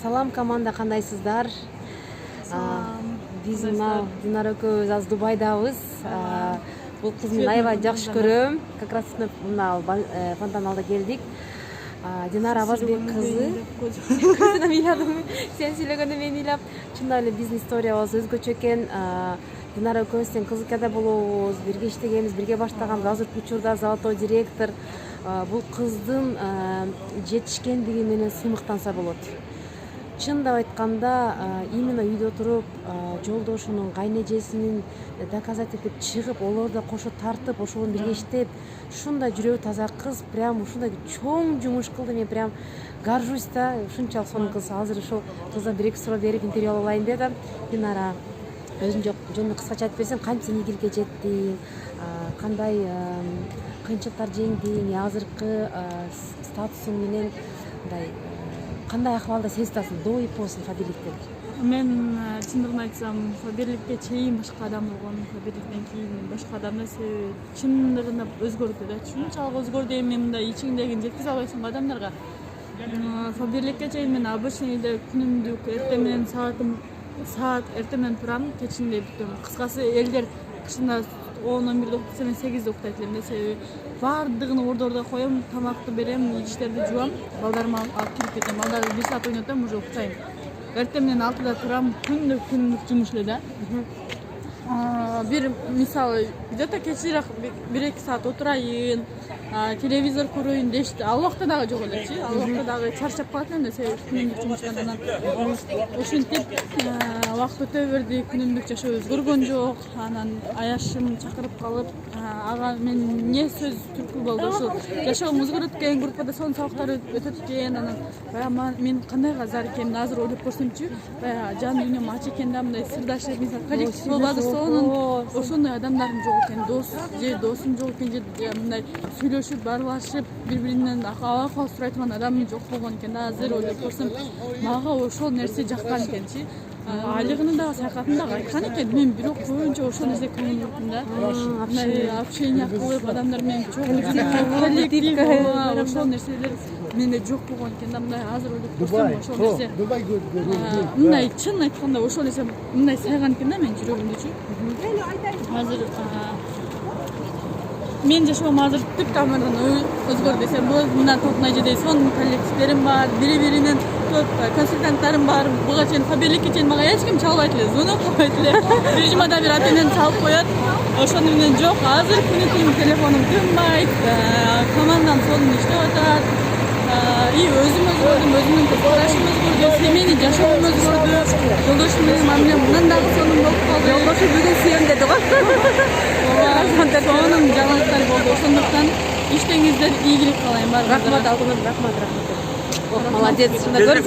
Салам команда, кандайсыздар? Биз мына Динара экөөбүз азыр Дубайдабыз. Бул кыздын аябай жакшы көрөм. Как раз мына фонтаналда келдик. Динара Абазбек кызы. Кызына ыйладым. Сен сүйлөгөндө мен ыйлап, чындап эле биздин историябыз өзгөчө экен. Динара экөөбүз тең кызыкада болобуз, бирге иштегенбиз, бирге баштаганбыз. Азыркы учурда золотой директор. Бул кыздын жетишкендиги менен сыймыктанса болот. Чындап айтканда, именно үйдө туруп, жолдошунун, кайнэжесинин доказательдеп чыгып, олорду кошо тартып, ошону бирге иштеп, ушундай жүрөгү таза кыз, прям ушундай чоң жумуш кылды. Мен прям горжусь да, ушунчалык сонун кыз. Азыр ушул кыздан бир-эки суроо берип интервью алып алайын дедим. Динара, өзүң жөнүндө кыскача айтып берсең, кантип сен ийгиликке жеттиң, кандай кыйынчылыктар жеңдиң, азыркы статусуң менен мындай кандай акыбалда сезип атасың до и после Фаберликтен? Мен чындыгын айтсам, Фаберликке чейин башка адам болгон, Фаберликтен кийин башка адам. Себеби чындыгында өзгөрдү да. Ушунчалык өзгөрдү. Мен мындай ичиңдегини жеткизе албайсың адамдарга. Фаберликке чейин мен обычный эле күнүмдүк эртең менен саат эртең менен турам, кечинде бүтөм. Кыскасы элдер кышында 10-11 уктаса, мен 8 уктайт элем да. Себеби баардыгын ордордо коем, тамакты берем, иштерди жуам, балдарыма алып кирип кетем. Балдар 1 саат ойнотом, уже уктайм. Эртең менен 6-да турам, күндүк жумуш эле да. Бир мисалы, где-то кечирээк 1-2 саат отурайын, телевизор көрөйүн дешти. Ал убакта дагы жок элечи. Ал убакта дагы чарчап калат элем да, себеби күнүмдүк жумушкандан. Ошентип убакыт өтө берди, күнүмдүк жашоо өзгөргөн жок. Анан аяшым чакырып калып, ага мен эмне сөз түркү болду. Ошол жашоом өзгөрөт экен, группада сонун сабактар өтөт экен. Анан баягы мен кандайга зар экенин азыр ойлоп көрсөмчү, баягы жан дүйнөм ачык экен да, мындай сырдаштар, мисалы коллектив болуп азыр сонун, ошондой адамдарым жок экен, досум жок экен, же мындай сүйлөшүп, баарлашып, бири-биринен акыл сурай турган адамым жок болгон экен да. Азыр ойлоп көрсөм, мага ошол нерсе жаккан экенчи. Айлыгын дагы, саякатын дагы айткан экен. Мен бирок көбүнчө ошол нерсе көңүл бурдум да. Общение кылып, адамдар менен чогуу жүрүп, коллектив, ошол нерселер менде жок болгон экен да. Мындай азыр ойлоп көрсөм, ошол нерсе мындай чын айтканда ошол нерсе мындай сайган экен да менин жүрөгүмдөчү. Азыр мен жашоом азыр түп тамырдан өзгөрдү десем болот. Мындан тотунай жеде сонун коллективдерим бар, бири-биринен консультанттарым бар. Буга чейин Фаберликке чейин мага эч ким чалбайт эле, звонок кылбайт эле. Бир жумада бир атенен чалып коет. Ошону менен жок. Азыр күнү түн телефонум тынбайт. Командам сонун иштеп атат. И өзүм өзгөрдүм, өзүмдүн көз карашым өзгөрдү, семейный жашоом өзгөрдү. Жолдошум менен мамилем мындан дагы сонун болуп калды. Жолдошу бүгүн сүйөм деди го. Сонун жаңылыктар болду. Ошондуктан иштеңиздер ийгилик каалайм. Рахмат, алтыным, рахмат. Молодец, шундай көрүп